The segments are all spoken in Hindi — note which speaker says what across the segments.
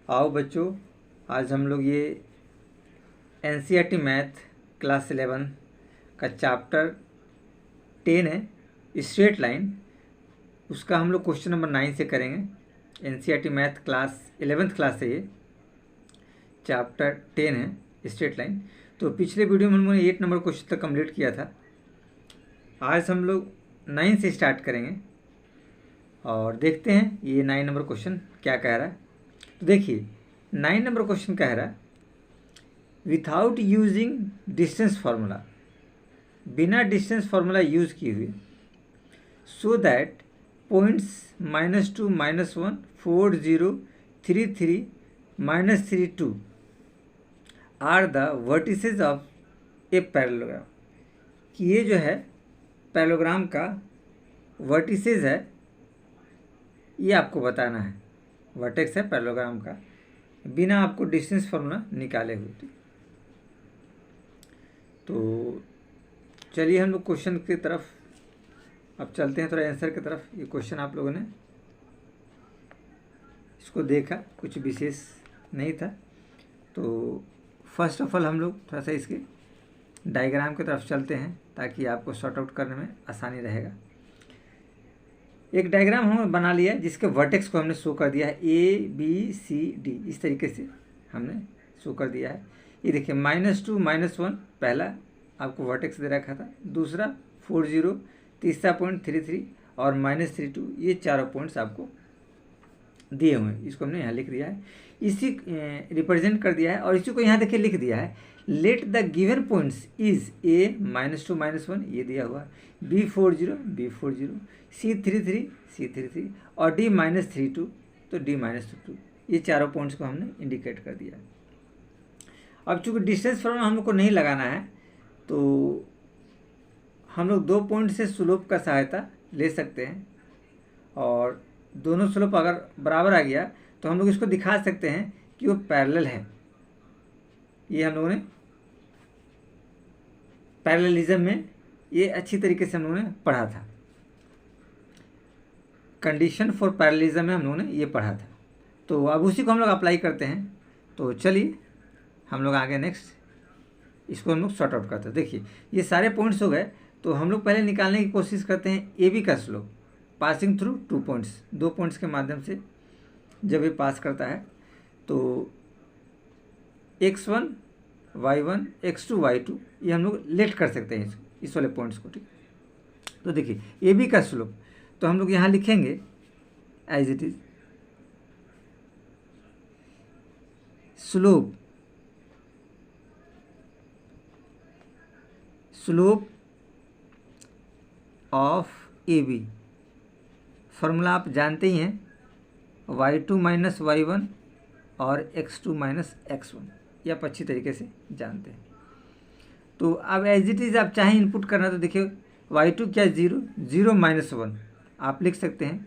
Speaker 1: आओ बच्चों, आज हम लोग ये एनसीईआरटी मैथ क्लास 11 का चैप्टर 10 है स्ट्रेट लाइन, उसका हम लोग क्वेश्चन नंबर 9 से करेंगे। NCERT math class 11th class है, ये चैप्टर 10 है स्ट्रेट लाइन। तो पिछले वीडियो में हम लोगों ने 8 नंबर क्वेश्चन तक कंप्लीट किया था। आज हम लोग 9 से स्टार्ट करेंगे और देखते हैं ये 9 नंबर क्वेश्चन क्या कह रहा है। तो देखिए 9 नंबर क्वेश्चन कह रहा है विथाउट यूजिंग डिस्टेंस फार्मूला, बिना डिस्टेंस फार्मूला यूज किए हुए, so that points -2, -1, 4, 0, 3, 3, -3, 2 are the vertices of a parallelogram. कि ये जो है पैरेललोग्राम का वर्टिसेस है, ये आपको बताना है। वर्टेक्स है पैरेललोग्राम का, बिना आपको डिस्टेंस फार्मूला निकाले हुए। तो चलिए हम लोग क्वेश्चन की तरफ अब चलते हैं, थोड़ा आंसर की तरफ। ये क्वेश्चन आप लोगों ने इसको देखा, कुछ विशेष नहीं था। तो फर्स्ट ऑफ ऑल हम लोग थोड़ा सा इसके डायग्राम की तरफ चलते हैं ताकि आपको सॉर्ट आउट करने में आसानी रहेगा। एक डायग्राम हमने बना लिया है जिसके वर्टेक्स को हमने शो कर दिया है ABCD, इस तरीके से हमने शो कर दिया है। ये देखिए -2, -1 पहला आपको वर्टेक्स दे रखा था, दूसरा 4, 0, तीसरा पॉइंट 3, 3 और -3, 2, ये चारों पॉइंट्स आपको दिए हुए हैं। इसको हमने यहाँ लिख दिया है, इसी रिप्रेजेंट कर दिया है और इसी को यहाँ देखिए लिख दिया है। Let the given points is A -2, -1 ये दिया हुआ, B 4, 0, B 4, 0, C 3, 3, C 3, 3 और D -3, 2 तो D -2, ये चारों पॉइंट्स को हमने इंडिकेट कर दिया है। अब चूंकि डिस्टेंस फार्मूला हम लोग को नहीं लगाना है, तो हम लोग 2 पॉइंट से स्लोप का सहायता ले सकते हैं और दोनों स्लोप अगर बराबर आ गया तो हम लोग इसको दिखा सकते हैं कि वो पैरेलल है। ये हम लोगों ने पैरेललिज्म में ये अच्छी तरीके से हम लोगों ने पढ़ा था। कंडीशन फॉर पैरेललिज्म में हम लोगों ने ये पढ़ा था, तो अब उसी को हम लोग अप्लाई करते हैं। तो चलिए हम लोग आगे नेक्स्ट इसको हम लोग सॉर्ट आउट करते हैं। देखिए ये सारे पॉइंट्स हो गए, तो हम लोग पहले निकालने की कोशिश करते हैं AB का slope passing through 2 points, 2 points के माध्यम से जब ये पास करता है। तो x1, y1, x2, y2 ये हम लोग लेट कर सकते हैं इस वाले पॉइंट्स को, ठीक। तो देखिए AB का स्लोप तो हम लोग यहाँ लिखेंगे as it is slope of AB, formula आप जानते ही हैं, y2 - y1 और x2 - x1, ये आप अच्छी तरीके से जानते हैं। तो अब एज इट इज आप चाहें इनपुट करना, तो देखिए y2 क्या 0, 0 -1 आप लिख सकते हैं,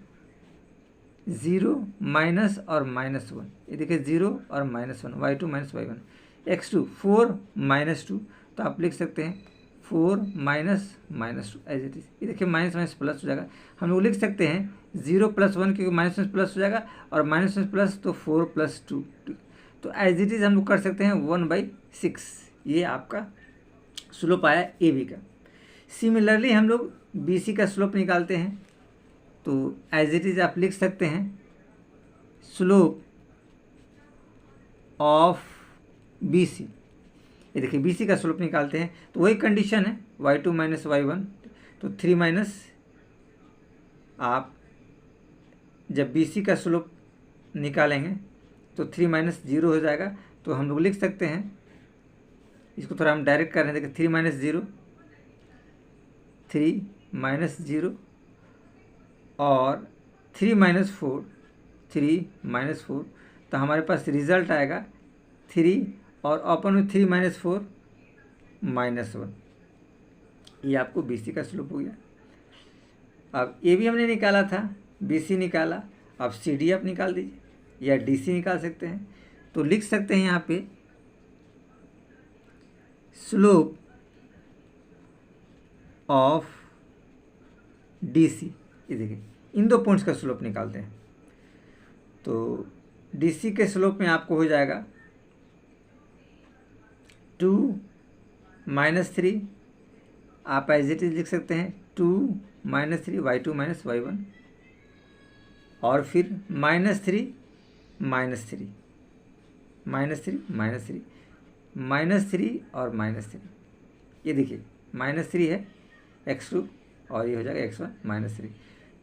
Speaker 1: 0 माइनस और -1, ये देखिए 0 और -1, y2 - y1। x2 4 -2 तो आप लिख सकते हैं 4 -2 एज इट इज। ये देखिए माइनस प्लस हो जाएगा, हम लोग लिख सकते हैं 0 + 1 क्योंकि माइनस प्लस हो जाएगा और माइनस प्लस तो 4 + 2, तो एज इट इज हम लोग कर सकते हैं 1/6। ये आपका स्लोप आया AB का। सिमिलरली हम लोग BC का स्लोप निकालते हैं, तो एज इट इज आप लिख सकते हैं स्लोप ऑफ BC। ये देखिए BC का स्लोप निकालते हैं, तो वही कंडीशन है y2 - y1, तो 3 माइनस, आप जब BC का स्लोप निकालेंगे तो 3 - 0 हो जाएगा। तो हम लोग लिख सकते हैं, इसको थोड़ा हम डायरेक्ट कर रहे हैं, देखिए 3 - 0, 3 - 0 और 3 - 4, 3 - 4, तो हमारे पास रिजल्ट आएगा 3 और ओपन में 3 - 4 -1, ये आपको BC का स्लोप हो गया। अब AB हमने निकाला था, BC निकाला, अब CD आप निकाल दीजिए या DC निकाल सकते हैं। तो लिख सकते हैं यहाँ पे स्लोप ऑफ DC, ये देखिए इन 2 पॉइंट्स का स्लोप निकालते हैं। तो DC के स्लोप में आपको हो जाएगा 2 - 3, आप एज इट इज लिख सकते हैं 2 - 3 y2 - y1, और फिर -3 - 3 -3 -3 और -3, ये देखिए -3 है x2 और ये हो जाएगा x1 -3,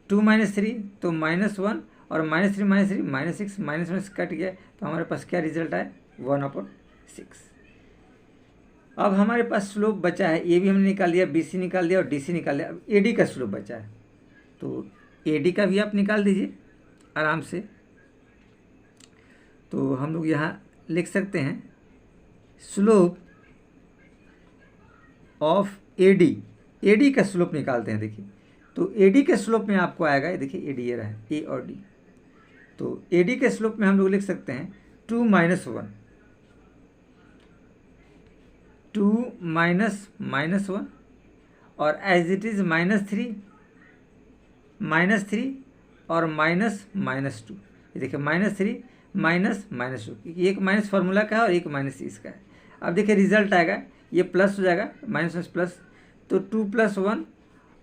Speaker 1: 2 - 3 तो -1 और -3 -3 -6 -6 कट गया, तो हमारे पास क्या रिजल्ट आया 1/6। अब हमारे पास स्लोप बचा है, ए भी हमने निकाल दिया, BC निकाल दिया और DC निकाल दिया, अब AD का स्लोप बचा है, तो AD का भी आप निकाल दीजिए आराम से। तो हम लोग यहाँ लिख सकते हैं स्लोप ऑफ AD का स्लोप निकालते हैं। देखिए तो AD के स्लोप में आपको आएगा, देखिए AD ये रहा है, A और D, तो AD के स्लोप में हम लोग लिख सकते हैं 2 - 1, 2 -1 और एज इट इज -3 और -2, ये देखिए -3 -2, एक माइनस फार्मूला का है और एक माइनस इसका है। अब देखिए रिजल्ट आएगा, ये प्लस हो जाएगा, माइनस प्लस, तो 2 + 1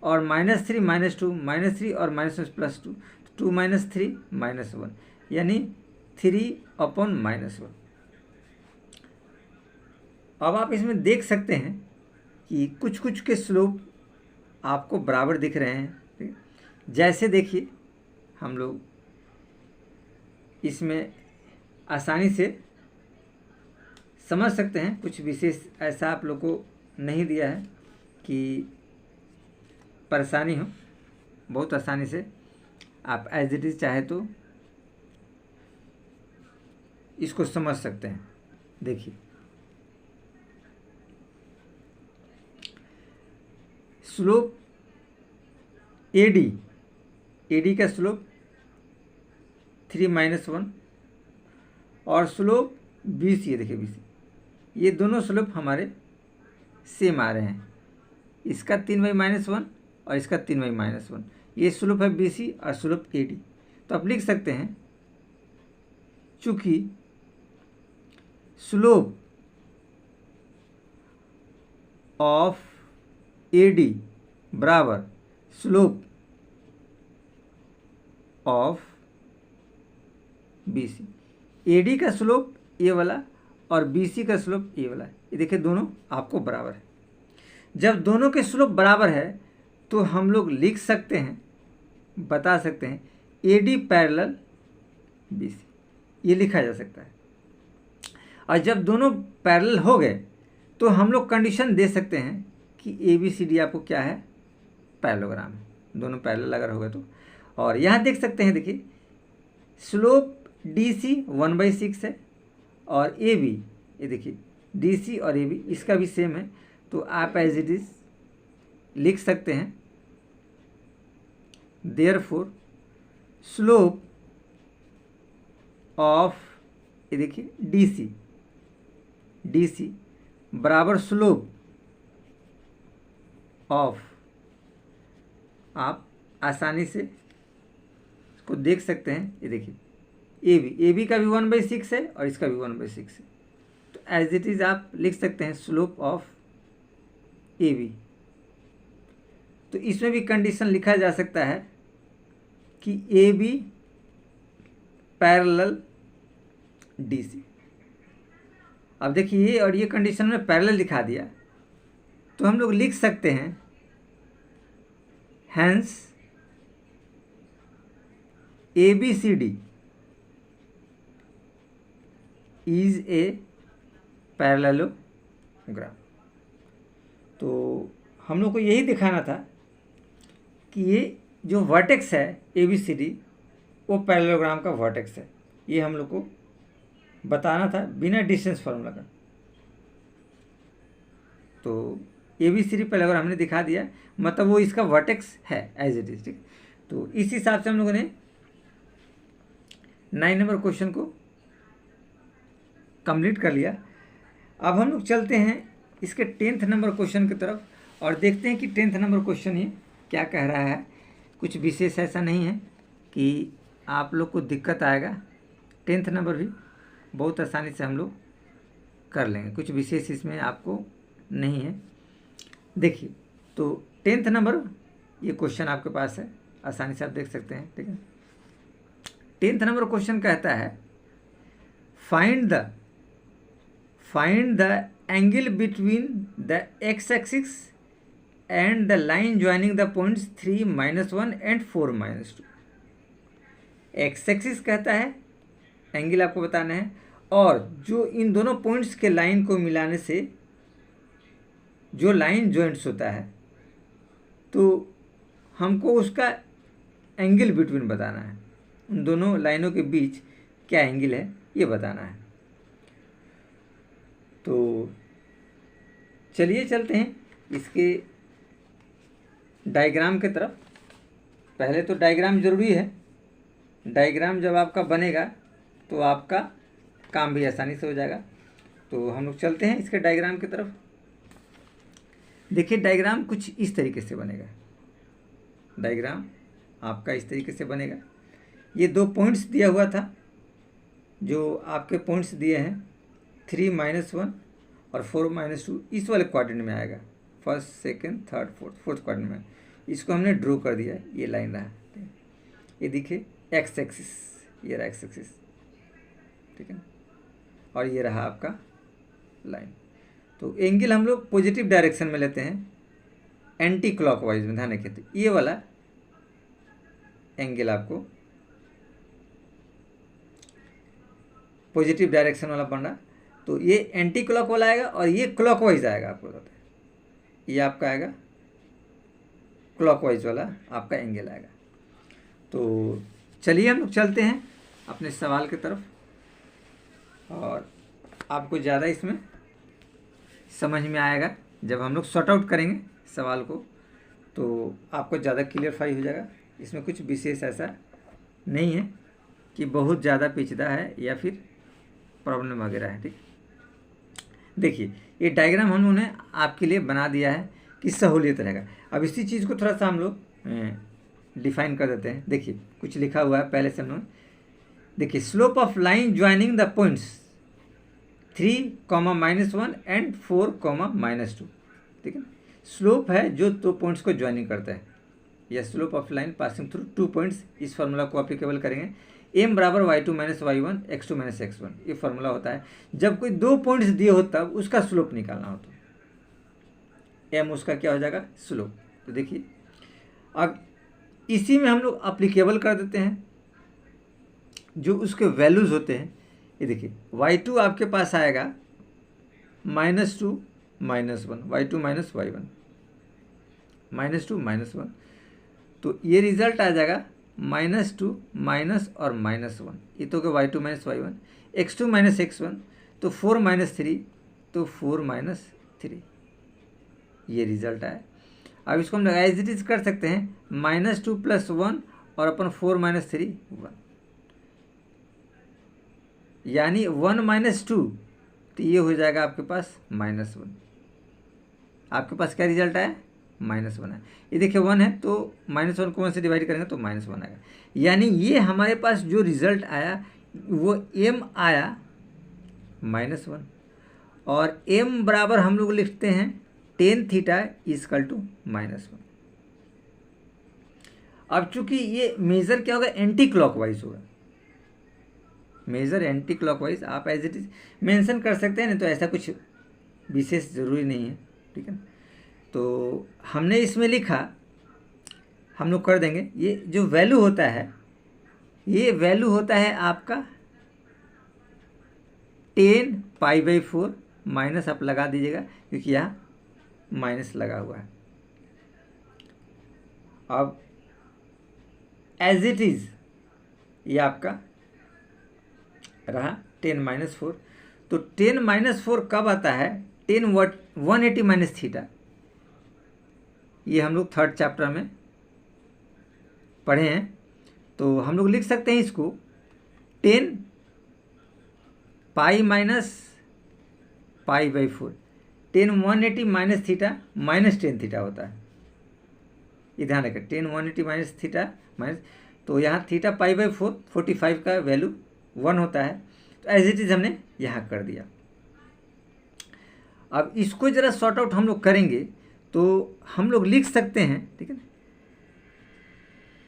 Speaker 1: और -3 -2 -3 और -+2, 2 - 3 -1, यानी 3/-1। अब आप इसमें देख सकते हैं कि कुछ कुछ के स्लोप आपको बराबर दिख रहे हैं। जैसे देखिए हम लोग इसमें आसानी से समझ सकते हैं, कुछ विशेष ऐसा आप लोग को नहीं दिया है कि परेशानी हो, बहुत आसानी से आप एज इट इज चाहे तो इसको समझ सकते हैं। देखिए स्लोप AD का स्लोप 3 - 1 और स्लोप BC है, देखिए BC, ये दोनों स्लोप हमारे सेम आ रहे हैं, इसका 3/-1 और इसका 3/-1, ये स्लोप है BC और स्लोप AD। तो आप लिख सकते हैं चूंकि स्लोप ऑफ AD बराबर स्लोप ऑफ BC, AD का स्लोप ये वाला और BC का स्लोप ये वाला, ये देखिए दोनों आपको बराबर है। जब दोनों के स्लोप बराबर है तो हम लोग लिख सकते हैं, बता सकते हैं AD पैरेलल BC, ये लिखा जा सकता है। और जब दोनों पैरेलल हो गए तो हम लोग कंडीशन दे सकते हैं कि ABCD आपको क्या है, पैरेललोग्राम है, दोनों पैरेलल अगर हो गए तो। और यहाँ देख सकते हैं, देखिए स्लोप DC 1/6 है और AB, ये देखिए DC और AB इसका भी सेम है, तो आप एज इट इज लिख सकते हैं देयरफॉर स्लोप ऑफ, ये देखिए DC बराबर स्लोप ऑफ, आप आसानी से इसको देख सकते हैं, ये देखिए AB का भी 1/6 है और इसका भी 1/6 है, तो एज इट इज आप लिख सकते हैं स्लोप ऑफ AB। तो इसमें भी कंडीशन लिखा जा सकता है कि AB पैरेलल DC। अब देखिए ये और ये कंडीशन में पैरेलल लिखा दिया, तो हम लोग लिख सकते हैं hence ABCD is a parallelogram. तो हम लोग को यही दिखाना था कि ये जो वर्टेक्स है ABCD वो पैरेललोग्राम का वर्टेक्स है, ये हम लोग को बताना था बिना डिस्टेंस फार्मूला का। तो ABCD पैरेललोग्राम हमने दिखा दिया, मतलब वो इसका वर्टेक्स है एज इट इज, ठीक। तो इस हिसाब से हम लोगों ने 9 नंबर क्वेश्चन को कंप्लीट कर लिया। अब हम लोग चलते हैं इसके 10th नंबर क्वेश्चन की तरफ और देखते हैं कि 10th नंबर क्वेश्चन ये क्या कह रहा है। कुछ विशेष ऐसा नहीं है कि आप लोग को दिक्कत आएगा, 10th नंबर भी बहुत आसानी से हम लोग कर लेंगे, कुछ विशेष इसमें आपको नहीं है। देखिए, तो 10th नंबर ये क्वेश्चन आपके पास है, आसानी से आप देख सकते हैं, ठीक है। 10th नंबर क्वेश्चन कहता है find the angle between the x axis and the line joining the points 3, -1 and 4, -2। X axis कहता है एंगल आपको बताना है, और जो इन दोनों पॉइंट्स के लाइन को मिलाने से जो लाइन जॉइंट्स होता है, तो हमको उसका एंगल बिटवीन बताना है, उन दोनों लाइनों के बीच क्या एंगल है ये बताना है। तो चलिए चलते हैं इसके डायग्राम के तरफ। पहले तो डायग्राम ज़रूरी है, डायग्राम जब आपका बनेगा तो आपका काम भी आसानी से हो जाएगा। तो हम लोग चलते हैं इसके डायग्राम की तरफ। देखिए, डायग्राम कुछ इस तरीके से बनेगा, डायग्राम आपका इस तरीके से बनेगा। ये 2 पॉइंट्स दिया हुआ था, जो आपके पॉइंट्स दिए हैं 3, -1 और 4, -2, इस वाले क्वाड्रेंट में आएगा, first, second, third, fourth quadrant में। इसको हमने ड्रॉ कर दिया, ये लाइन रहा, ये देखिए एक्स एक्सिस, ये रहा एक्स एक्सिस, ठीक है, और ये रहा आपका लाइन। तो एंगल हम लोग पॉजिटिव डायरेक्शन में लेते हैं, एंटी क्लॉकवाइज में, ध्यान रखिए। तो ये वाला एंगल आपको पॉजिटिव डायरेक्शन वाला बन रहा, तो ये एंटी क्लॉक वाला आएगा और ये क्लॉकवाइज आएगा, आपको बताते हैं। ये आपका आएगा क्लॉकवाइज वाला आपका एंगल आएगा। तो चलिए हम लोग चलते हैं अपने सवाल की तरफ, और आपको ज़्यादा इसमें समझ में आएगा जब हम लोग सॉर्ट आउट करेंगे सवाल को, तो आपको ज़्यादा क्लियरफाई हो जाएगा। इसमें कुछ विशेष ऐसा नहीं है कि बहुत ज़्यादा पेचीदा है या फिर प्रॉब्लम वगैरह है, ठीक। देखिए, ये डायग्राम हम लोगों ने आपके लिए बना दिया है कि सहूलियत रहेगा। अब इसी चीज़ को थोड़ा सा हम लोग डिफाइन कर देते हैं। देखिए, कुछ लिखा हुआ है पहले से हम लोग, देखिए, slope of line joining the points 3, -1 and 4, -2, ठीक है। स्लोप है जो 2 पॉइंट्स को ज्वाइनिंग करता है, या slope of line passing through 2 points. इस फार्मूला को एप्लीकेबल करेंगे, m बराबर y2 - y1 x2 - x1, ये फार्मूला होता है। जब कोई 2 पॉइंट्स दिए हो तब उसका स्लोप निकालना हो, तो m उसका क्या हो जाएगा, स्लोप। तो देखिए, अब इसी में हम लोग एप्लीकेबल कर देते हैं जो उसके वैल्यूज़ होते हैं। ये देखिए, y2 आपके पास आएगा -2 - 1, y2 - y1, -2 - 1, तो ये रिजल्ट आ जाएगा -2 माइनस और -1, ये तो होगा y2 - y1, x2 - x1, तो 4 - 3, तो 4 - 3, ये रिजल्ट आया। अब इसको हम एज इट इज कर सकते हैं, -2 + 1 और अपन 4 - 3, 1, यानी 1 - 2, तो ये हो जाएगा आपके पास -1। आपके पास क्या रिजल्ट आया, -1 है। ये देखिए 1 है, तो -1 को 1 से डिवाइड करेंगे तो -1 आएगा। यानी ये हमारे पास जो रिजल्ट आया वो m आया -1, और m बराबर हम लोग लिखते हैं tan थीटा = -1। अब चूंकि ये मेजर क्या होगा, एंटी क्लॉकवाइज होगा, मेजर एंटी क्लॉकवाइज। आप एज इट इज मेंशन कर सकते हैं, नहीं तो ऐसा कुछ विशेष ज़रूरी नहीं है, ठीक है। तो हमने इसमें लिखा, हम लोग कर देंगे। ये जो वैल्यू होता है, ये वैल्यू होता है आपका 10π/4, माइनस आप लगा दीजिएगा क्योंकि यहाँ माइनस लगा हुआ है। अब एज इट इज ये आपका रहा 10 - 4, तो 10 - 4 कब आता है, 180 - थीटा, ये हम लोग 3rd चैप्टर में पढ़े हैं। तो हम लोग लिख सकते हैं इसको 10π - π/4, 180 - थीटा -10 थीटा होता है, ये ध्यान रखें। 180 - थीटा माइनस, तो यहाँ थीटा π/4 45 का वैल्यू 1 होता है। तो एज इट इज़ हमने यहाँ कर दिया। अब इसको ज़रा सॉर्ट आउट हम लोग करेंगे तो हम लोग लिख सकते हैं, ठीक है ना,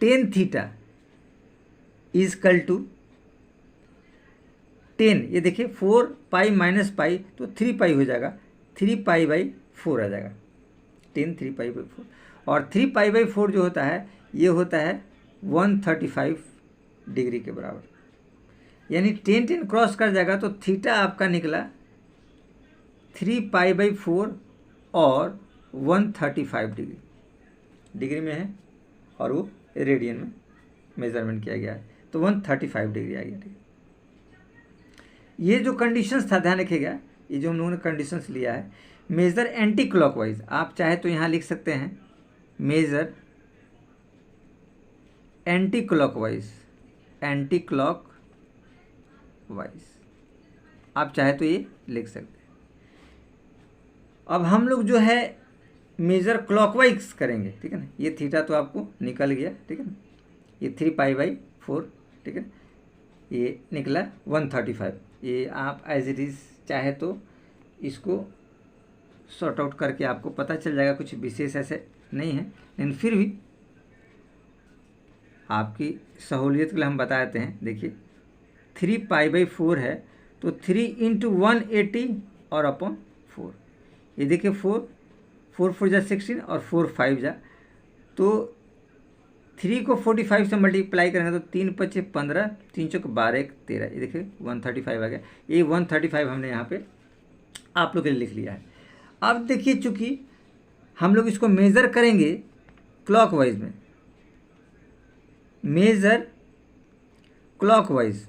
Speaker 1: टेन थीटा इज कल टू 10, ये देखिए 4 पाई माइनस पाई तो 3 पाई हो जाएगा, 3 पाई बाई 4 आ जाएगा, 10 3 पाई बाई 4। और 3 पाई बाई 4 जो होता है ये होता है 135 डिग्री के बराबर, यानी 10 क्रॉस कर जाएगा तो थीटा आपका निकला 3 पाई बाई 4 और 135 डिग्री में है, और वो रेडियन में मेजरमेंट किया गया है, तो 135 डिग्री आ गया। ठीक है, ये जो कंडीशंस था ध्यान रखिएगा, ये जो हम लोगों ने कंडीशंस लिया है, मेजर एंटी क्लॉकवाइज, आप चाहे तो यहाँ लिख सकते हैं मेजर एंटी क्लॉकवाइज, आप चाहे तो ये लिख सकते हैं। अब हम लोग जो है मेजर क्लॉकवाइज करेंगे, ठीक है ना, ये थीटा तो आपको निकल गया, ठीक है ना, ये 3 पाई बाई 4, ठीक है, ये निकला 135। ये आप एज इट इज़ चाहे तो इसको सॉर्ट आउट करके आपको पता चल जाएगा, कुछ विशेष ऐसे नहीं है, लेकिन फिर भी आपकी सहूलियत के लिए हम बता देते हैं। देखिए 3 पाई बाई 4 है तो 3 इंटू 180 और अपॉन 4, ये देखिए 4 4 जा 16 और 4 5 जा, तो 3 को 45 से मल्टीप्लाई करेंगे तो 3 पच्चे 15, 3 चौक 12 1 13, ये देखिए 135 आ गया। ये 135 हमने यहाँ पे आप लोग के लिए लिख लिया है। अब देखिए चूँकि हम लोग इसको मेज़र करेंगे क्लॉकवाइज में, मेज़र क्लॉकवाइज,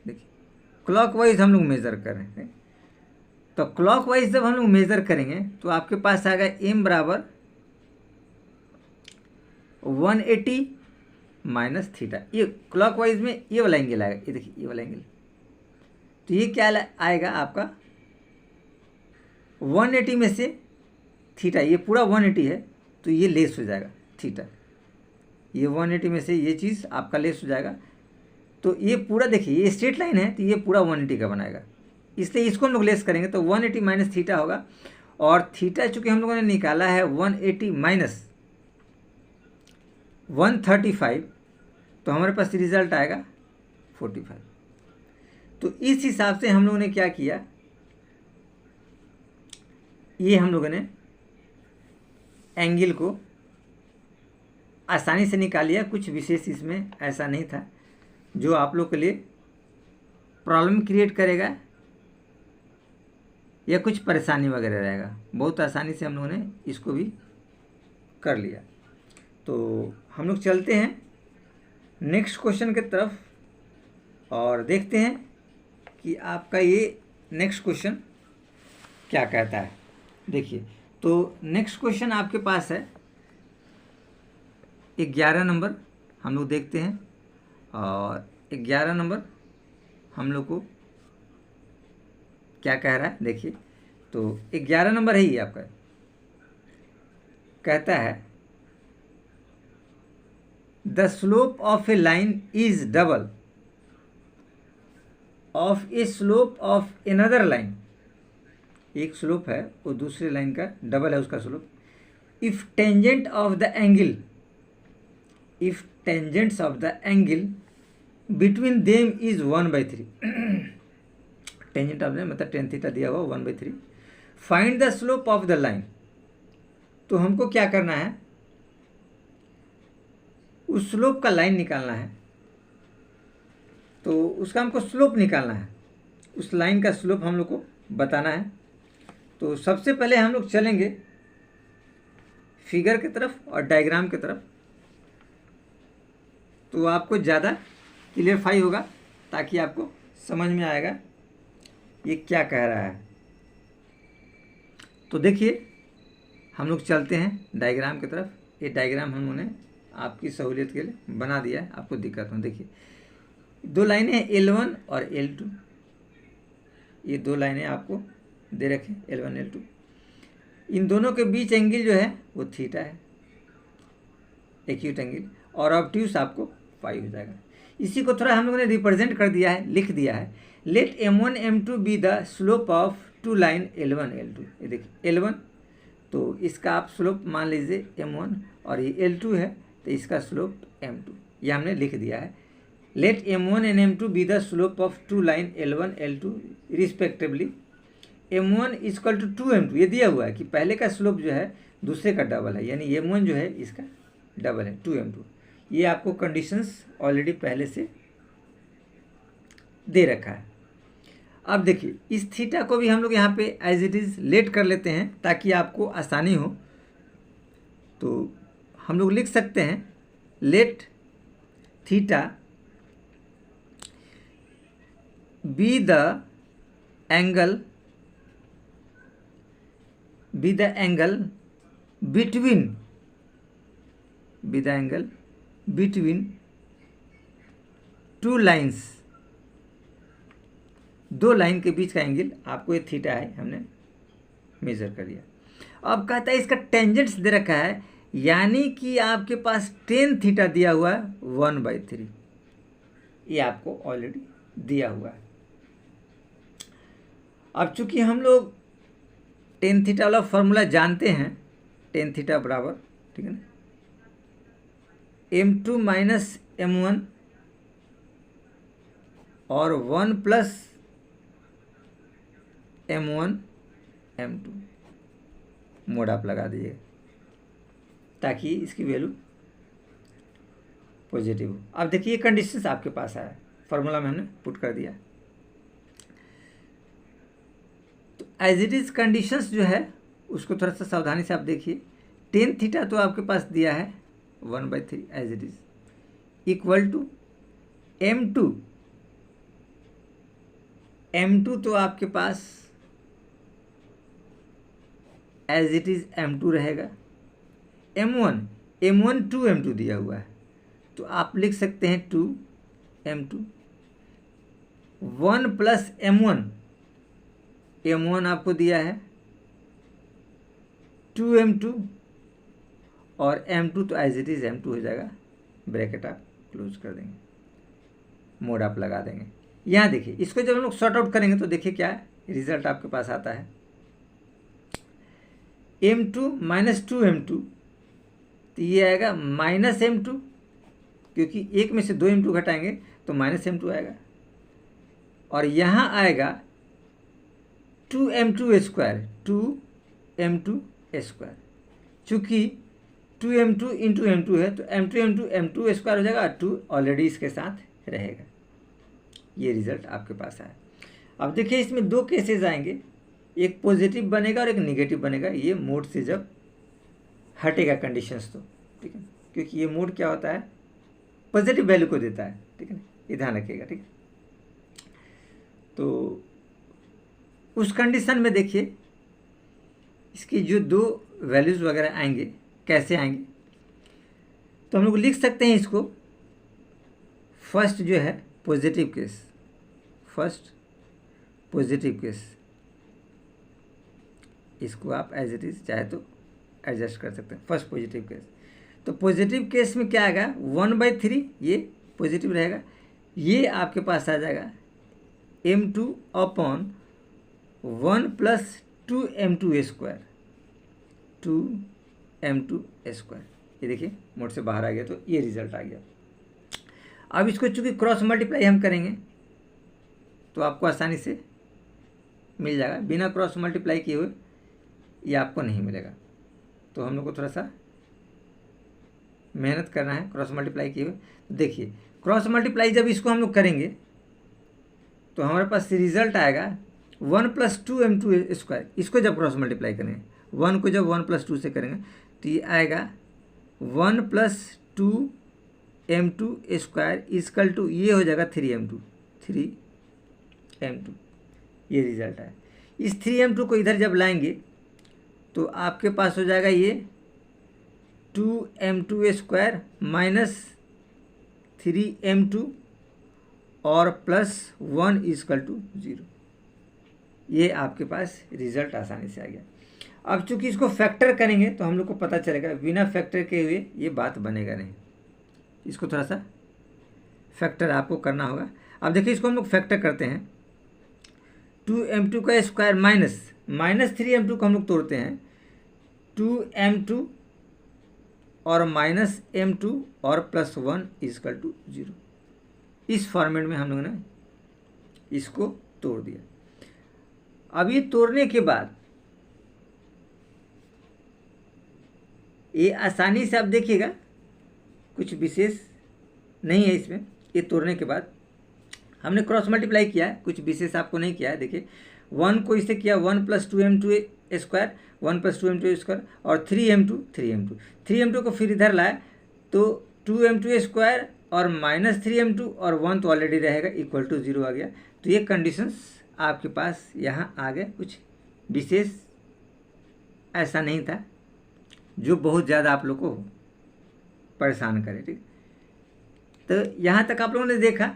Speaker 1: देखिए क्लॉकवाइज हम लोग मेज़र कर रहे हैं, तो क्लॉकवाइज जब हम लोग मेज़र करेंगे तो आपके पास आएगा m बराबर 180 माइनस थीटा, ये क्लॉकवाइज में ये वाला एंगल आएगा, ये देखिए ये वाला एंगल, तो ये क्या आएगा आपका 180 में से थीटा, ये पूरा 180 है तो ये लेस हो जाएगा थीटा, ये 180 में से ये चीज़ आपका लेस हो जाएगा, तो ये पूरा देखिए ये स्ट्रेट लाइन है तो ये पूरा 180 का बनाएगा, इसलिए इसको हम लोग लेस करेंगे तो 180 माइनस थीटा होगा। और थीटा चूँकि हम लोगों ने निकाला है 180 माइनस 135, तो हमारे पास रिजल्ट आएगा 45। तो इस हिसाब से हम लोगों ने क्या किया, ये हम लोगों ने एंगल को आसानी से निकाल लिया, कुछ विशेष इसमें ऐसा नहीं था जो आप लोग के लिए प्रॉब्लम क्रिएट करेगा या कुछ परेशानी वगैरह रहेगा, बहुत आसानी से हम लोगों ने इसको भी कर लिया। तो हम लोग चलते हैं नेक्स्ट क्वेश्चन की तरफ और देखते हैं कि आपका ये नेक्स्ट क्वेश्चन क्या कहता है। देखिए तो नेक्स्ट क्वेश्चन आपके पास है 11 नंबर, हम लोग देखते हैं, और 11 नंबर हम लोग को क्या कह रहा है। देखिए तो 11 नंबर है ये आपका, कहता है the slope of A line is double of A slope of another line, एक स्लोप है वो दूसरे लाइन का डबल है उसका slope, if tangent of the angle, if tangents of the angle between them is 1/3, tangent of them मतलब टेन थीटा दिया हुआ 1/3, find the slope of the line. तो हमको क्या करना है, उस स्लोप का लाइन निकालना है, तो उसका हमको स्लोप निकालना है, उस लाइन का स्लोप हम लोग को बताना है। तो सबसे पहले हम लोग चलेंगे फिगर की तरफ और डायग्राम की तरफ, तो आपको ज़्यादा क्लियरफाई होगा, ताकि आपको समझ में आएगा ये क्या कह रहा है। तो देखिए हम लोग चलते हैं डायग्राम की तरफ। ये डायग्राम हम लोगों ने आपकी सहूलियत के लिए बना दिया है, आपको दिक्कत हो। देखिए दो लाइनें हैं L1 और L2, ये दो लाइनें आपको दे रखें L1 L2, इन दोनों के बीच एंगल जो है वो थीटा है, एक्यूट एंगल, और ऑब्ट्यूस आपको पाई हो जाएगा। इसी को थोड़ा हम लोगों ने रिप्रेजेंट कर दिया है, लिख दिया है। Let m1 m2 be the slope of two line L1 L2। ये देखिए L1, तो इसका आप स्लोप मान लीजिए m1 और ये L2 है तो इसका स्लोप m2, ये हमने लिख दिया है। Let m1 and m2 be the slope of two line L1 L2 respectively. m1 equal to 2m2, ये दिया हुआ है कि पहले का स्लोप जो है दूसरे का डबल है, यानी m1 जो है इसका डबल है 2m2। ये आपको कंडीशंस ऑलरेडी पहले से दे रखा है। अब देखिए इस थीटा को भी हम लोग यहाँ पे एज इट इज़ लेट कर लेते हैं ताकि आपको आसानी हो। तो हम लोग लिख सकते हैं let theta be the angle between two lines, दो लाइन के बीच का एंगल आपको ये थीटा है, हमने मेजर कर लिया। अब कहता है इसका टेंजेंट्स दे रखा है, यानी कि आपके पास टेन थीटा दिया हुआ है 1/3, ये आपको ऑलरेडी दिया हुआ है। अब चूंकि हम लोग टेन थीटा वाला फॉर्मूला जानते हैं, टेन थीटा बराबर, ठीक है ना, m2 माइनस m1 और 1 प्लस m1 m2 मोड आप लगा दीजिए ताकि इसकी वैल्यू पॉजिटिव हो। अब देखिए कंडीशंस आपके पास आया, फॉर्मूला में हमने पुट कर दिया। तो एज इट इज कंडीशंस जो है उसको थोड़ा सा सावधानी से आप देखिए। टेन थीटा तो आपके पास दिया है 1/3 as it is, equal to m2 तो आपके पास एज इट इज m2 रहेगा। m1 2m2 दिया हुआ है तो आप लिख सकते हैं 2m2, 1 प्लस m1 आपको दिया है 2m2 और m2 तो एज इट इज m2 हो जाएगा, ब्रैकेट आप क्लोज कर देंगे, मोड आप लगा देंगे। यहाँ देखिए इसको जब हम लोग सॉर्ट आउट करेंगे तो देखिए क्या रिजल्ट आपके पास आता है, m2 माइनस 2m2, तो ये आएगा माइनस m2, क्योंकि एक में से 2m2 घटाएंगे तो माइनस m2 आएगा, और यहाँ आएगा 2m2 स्क्वायर, 2m2 स्क्वायर, चूँकि 2m2 इंटू m2 है तो m2 स्क्वायर हो जाएगा, 2 ऑलरेडी इसके साथ रहेगा। ये रिजल्ट आपके पास आया। अब देखिए इसमें दो केसेस आएंगे, एक पॉजिटिव बनेगा और एक नेगेटिव बनेगा, ये मोड से जब हटेगा कंडीशंस तो, ठीक है, क्योंकि ये मोड क्या होता है पॉजिटिव वैल्यू को देता है, ठीक है ना, ये ध्यान रखिएगा, ठीक है। तो उस कंडीशन में देखिए इसकी जो दो वैल्यूज़ वगैरह आएंगे कैसे आएंगे, तो हम लोग लिख सकते हैं इसको, फर्स्ट जो है positive case, first positive case, इसको आप एज इट इज चाहे तो एडजस्ट कर सकते हैं, फर्स्ट पॉजिटिव केस। तो पॉजिटिव केस में क्या आएगा 1/3, ये पॉजिटिव रहेगा, ये आपके पास आ जाएगा m2 upon 1 plus 2m2 square, 2m2 square, ये देखिए मोड से बाहर आ गया तो ये रिजल्ट आ गया। अब इसको चूंकि क्रॉस मल्टीप्लाई हम करेंगे तो आपको आसानी से मिल जाएगा, बिना क्रॉस मल्टीप्लाई किए हुए ये आपको नहीं मिलेगा, तो हम लोग को थोड़ा सा मेहनत करना है क्रॉस मल्टीप्लाई किए हुए। तो देखिए क्रॉस मल्टीप्लाई जब इसको हम लोग करेंगे तो हमारे पास रिजल्ट आएगा 1 प्लस 2m2 स्क्वायर, इसको जब क्रॉस मल्टीप्लाई करेंगे 1 को जब 1 प्लस 2 से करेंगे तो ये आएगा 1 plus 2m2 square equal to ये हो जाएगा 3m2, ये रिजल्ट है। इस 3m2 को इधर जब लाएंगे तो आपके पास हो जाएगा ये 2m2 स्क्वायर माइनस 3m2 और प्लस 1 इक्वल टू 0, ये आपके पास रिजल्ट आसानी से आ गया। अब चूंकि इसको फैक्टर करेंगे तो हम लोग को पता चलेगा, बिना फैक्टर के हुए ये बात बनेगा नहीं, इसको थोड़ा सा फैक्टर आपको करना होगा। अब देखिए इसको हम लोग फैक्टर करते हैं, 2m2 का स्क्वायर माइनस 3m2 को हम लोग तोड़ते हैं, 2m2 और -m2 और +1 = 0। इस फॉर्मेट में हम लोगों ने इसको तोड़ दिया। अब ये तोड़ने के बाद ये आसानी से आप देखिएगा, कुछ विशेष नहीं है इसमें। ये तोड़ने के बाद हमने क्रॉस मल्टीप्लाई किया है, कुछ विशेष आपको नहीं किया है। देखिए 1 को इससे किया 1 + 2m2 स्क्वायर, 1 + 2m2 स्क्वायर, और 3m2 को फिर इधर लाया तो 2m2 स्क्वायर और -3m2 और 1 तो ऑलरेडी रहेगा, = 0 आ गया। तो ये कंडीशंस आपके पास यहाँ आ गए। कुछ विशेष ऐसा नहीं था जो बहुत ज़्यादा आप लोग को परेशान करे, ठीक। तो यहाँ तक आप लोगों ने देखा।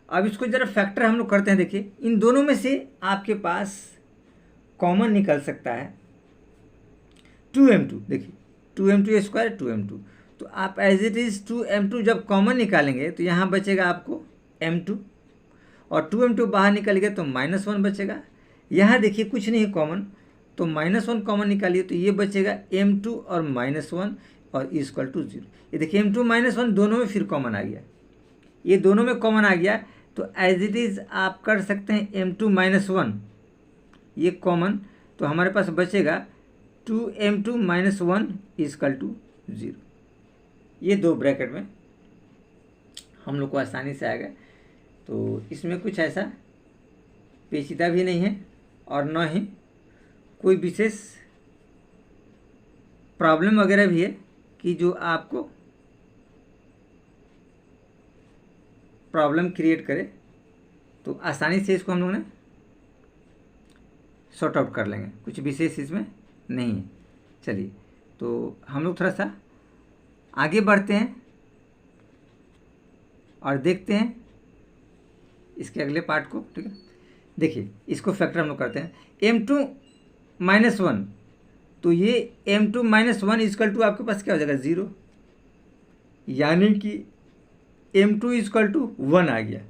Speaker 1: अब इसको ज़रा फैक्टर हम लोग करते हैं। देखिए इन दोनों में से आपके पास कॉमन निकल सकता है 2m2। देखिए 2m2 स्क्वायर 2m2, तो आप एज इट इज़ 2m2 जब कॉमन निकालेंगे तो यहाँ बचेगा आपको m2, और 2m2 बाहर निकल गया तो -1 बचेगा। यहाँ देखिए कुछ नहीं कॉमन, तो -1 कॉमन निकालिए तो ये बचेगा m2 और -1 और = 0। ये देखिए m2 -1 दोनों में फिर कॉमन आ गया, ये दोनों में कॉमन आ गया। तो एज इट इज़ आप कर सकते हैं m2 -1 ये कॉमन, तो हमारे पास बचेगा 2m2 -1 = 0। ये दो ब्रैकेट में हम लोग को आसानी से आएगा। तो इसमें कुछ ऐसा पेचीदा भी नहीं है और न ही कोई विशेष प्रॉब्लम वगैरह भी है कि जो आपको प्रॉब्लम क्रिएट करे। तो आसानी से इसको हम लोग ने सॉर्ट आउट कर लेंगे, कुछ विशेष इसमें नहीं है। चलिए तो हम लोग थोड़ा सा आगे बढ़ते हैं और देखते हैं इसके अगले पार्ट को, ठीक है। देखिए इसको फैक्टर हम लोग करते हैं, m2 -1, तो ये m2 -1 = आपके पास क्या हो जाएगा 0, यानी कि m2 = 1 आ गया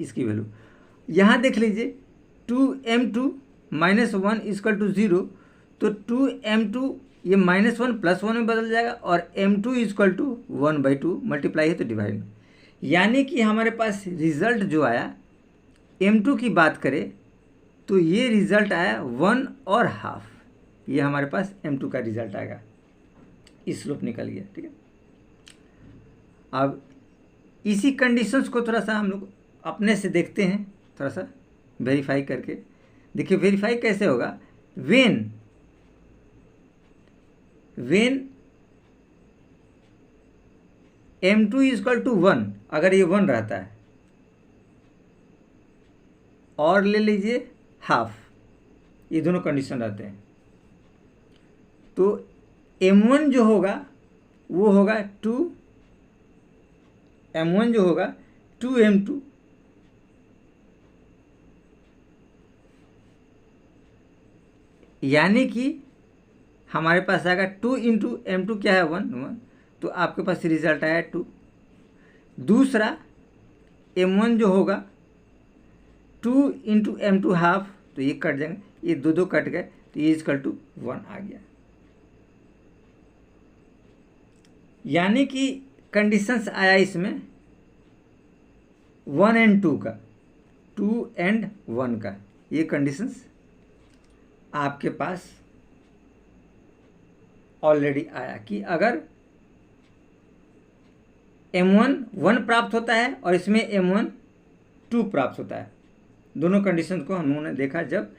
Speaker 1: इसकी वैल्यू। यहाँ देख लीजिए 2m2 -1 = 0, तो 2m2 ये -1 + 1 में बदल जाएगा और m2 = 1/2, मल्टीप्लाई है तो डिवाइड में, यानी कि हमारे पास रिजल्ट जो आया m2 की बात करें तो ये रिजल्ट आया 1.5। ये हमारे पास m2 का रिजल्ट आएगा, स्लोप निकल गया, ठीक है। अब इसी कंडीशंस को थोड़ा सा हम लोग अपने से देखते हैं, थोड़ा सा वेरीफाई करके। देखिए वेरीफाई कैसे होगा, वेन m2 = 1, अगर ये 1 रहता है, और ले लीजिए हाफ, ये दोनों कंडीशन रहते हैं, तो m1 जो होगा वो होगा 2m2, यानी कि हमारे पास आएगा 2 × m2 क्या है 1, तो आपके पास रिजल्ट आया 2। दूसरा m1 जो होगा 2 × m2 हाफ, तो ये कट जाएंगे, ये दो कट गए, तो ये = 1 आ गया। यानी कि कंडीशंस आया इसमें 1 और 2 का, 2 और 1 का, ये कंडीशंस आपके पास ऑलरेडी आया कि अगर m1 1 प्राप्त होता है और इसमें m1 2 प्राप्त होता है। दोनों कंडीशन को हम लोगों ने देखा जब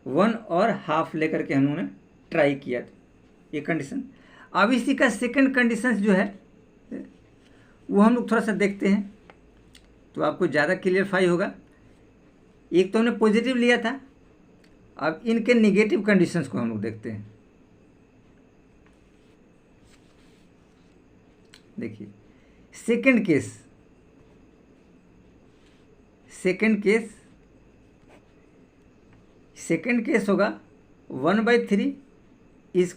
Speaker 1: 1 और हाफ लेकर के हम लोगों ने ट्राई किया था, ये कंडीशन। अब इसी का सेकंड कंडीशन जो है वो हम लोग थोड़ा सा देखते हैं तो आपको ज़्यादा क्लियरफाई होगा। एक तो हमने पॉजिटिव लिया था, अब इनके नेगेटिव कंडीशंस को हम लोग देखते हैं। देखिए सेकंड केस होगा 1/3 =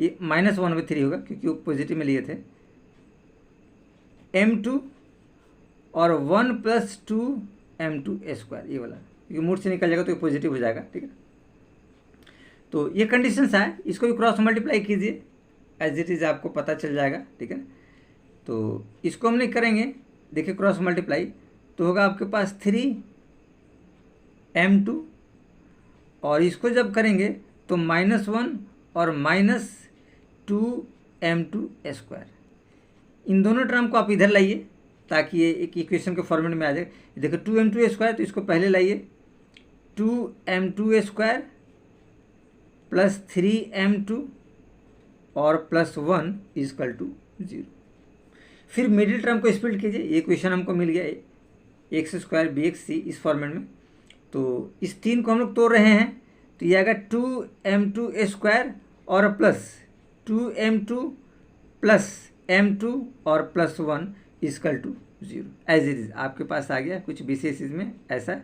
Speaker 1: ये -1/3 होगा क्योंकि वो पॉजिटिव में लिए थे। m2 और 1 + 2m2² ये वाला, क्योंकि मूड से निकल जाएगा तो ये पॉजिटिव हो जाएगा, ठीक है। तो ये कंडीशंस है, इसको भी क्रॉस मल्टीप्लाई कीजिए, एज इट इज़ आपको पता चल जाएगा, ठीक है। तो इसको हम नहीं करेंगे, देखिए क्रॉस मल्टीप्लाई तो होगा आपके पास 3m2, और इसको जब करेंगे तो -1 और -2m2²। इन दोनों टर्म को आप इधर लाइए ताकि ये एक इक्वेशन के फॉर्मेट में आ जाए। देखो 2m2² तो इसको पहले लाइए, 2m2² + 3m2 और +1 = 0। फिर मिडिल टर्म को स्प्लिट कीजिए, ये इक्वेशन हमको मिल गया x² bxc इस फॉर्मेट में। तो इस 3 को हम लोग तोड़ रहे हैं तो ये आएगा 2m2² और प्लस 2m2 + m2 और +1 = 0। एज इट इज़ आपके पास आ गया, कुछ विशेष इसमें ऐसा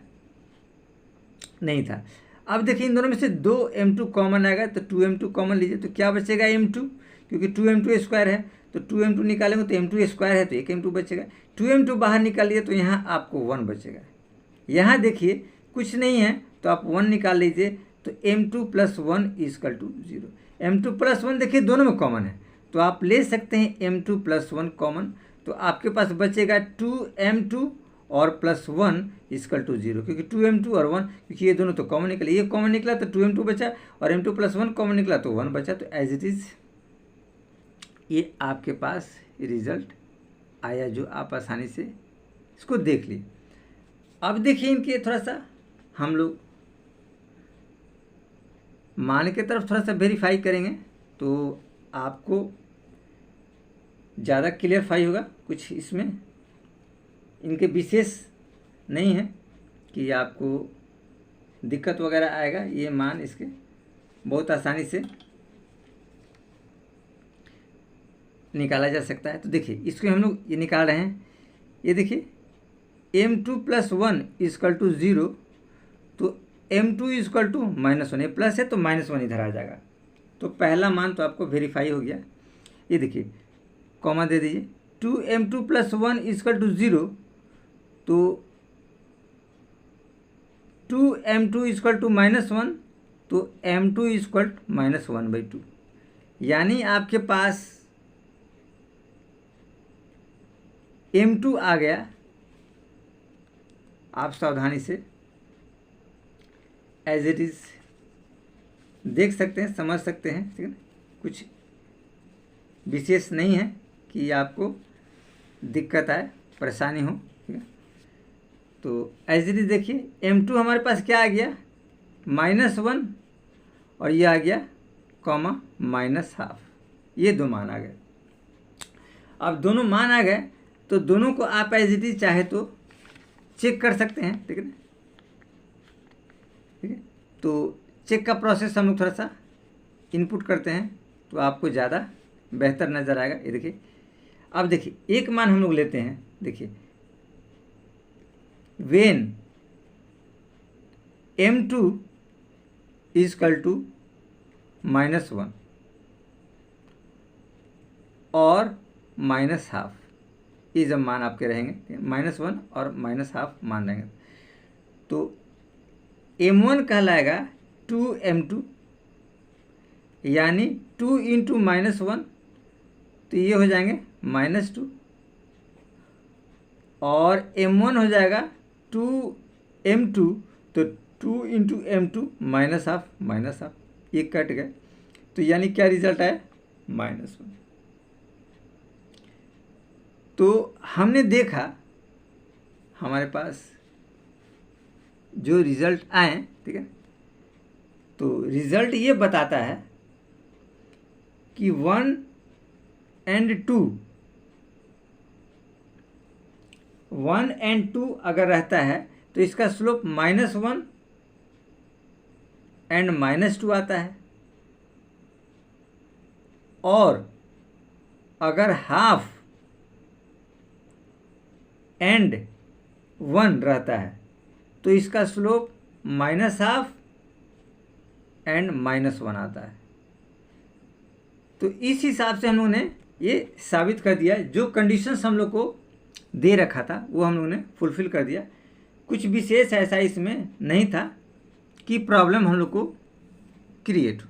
Speaker 1: नहीं था। अब देखिए इन दोनों में से 2m2 कॉमन आएगा तो 2m2 कॉमन लीजिए, तो क्या बचेगा m2, क्योंकि 2m2² है तो 2m2 निकालेंगे तो m2² है तो 1m2 बचेगा। 2m2 बाहर निकालिए तो यहाँ आपको 1 बचेगा। यहाँ देखिए कुछ नहीं है तो आप 1 निकाल लीजिए तो m2 + 1 = 0। m2 + 1 देखिए दोनों में कॉमन है तो आप ले सकते हैं m2 + 1 कॉमन, तो आपके पास बचेगा 2m2 और +1 = 0, क्योंकि 2m2 और 1, क्योंकि ये दोनों तो कॉमन निकले, ये कॉमन निकला तो 2m2 बचा और m2 + 1 कॉमन निकला तो 1 बचा। तो एज इट इज़ ये आपके पास रिजल्ट आया जो आप आसानी से इसको देख लिए। अब देखिए इनके थोड़ा सा हम लोग मान के तरफ थोड़ा सा वेरीफाई करेंगे तो आपको ज़्यादा क्लियरफाई होगा। कुछ इसमें इनके विशेष नहीं है कि आपको दिक्कत वगैरह आएगा, ये मान इसके बहुत आसानी से निकाला जा सकता है। तो देखिए इसको हम लोग ये निकाल रहे हैं, ये देखिए m2 + 1 = 0, तो m2 = -1, ये प्लस है तो -1 इधर आ जाएगा। तो पहला मान तो आपको वेरीफाई हो गया। ये देखिए कॉमा दे दीजिए, 2m2 + 1 = 0, तो 2m2 = -1, तो m2 = -1/2, यानी आपके पास m2 आ गया। आप सावधानी से एज इट इज़ देख सकते हैं, समझ सकते हैं, ठीक है। कुछ विशेष नहीं है कि आपको दिक्कत आए, परेशानी हो, ठीक है। तो एज इट इज़ देखिए m2 हमारे पास क्या आ गया, -1, और ये आ गया कॉमा -½ ये दो मान आ गए। अब दोनों मान आ गए तो दोनों को आप एज इट इज़ चाहे तो चेक कर सकते हैं, ठीक है, ठीक है। तो चेक का प्रोसेस हम लोग थोड़ा सा इनपुट करते हैं तो आपको ज़्यादा बेहतर नज़र आएगा। ये देखिए अब देखिए एक मान हम लोग लेते हैं, देखिए वेन m2 = -1 और -½ ये जब मान आपके रहेंगे, -1 और -½ मान रहेंगे, तो m1 कहलाएगा 2m2, यानी 2 × -1 तो ये हो जाएंगे -2, और m1 हो जाएगा 2m2, तो 2 × m2 -½ ये कट गए, तो यानी क्या रिजल्ट आया, -1। तो हमने देखा हमारे पास जो रिज़ल्ट आए, ठीक है, तो रिज़ल्ट ये बताता है कि 1 और 2, 1 और 2 अगर रहता है तो इसका स्लोप -1 और -2 आता है, और अगर ½ एंड 1 रहता है तो इसका स्लोप -½ एंड -1 आता है। तो इस हिसाब से हम लोगों ने ये साबित कर दिया, जो कंडीशंस हम लोग को दे रखा था वो हम लोगों ने फुलफिल कर दिया। कुछ विशेष ऐसा इसमें नहीं था कि प्रॉब्लम हम लोग को क्रिएट हो।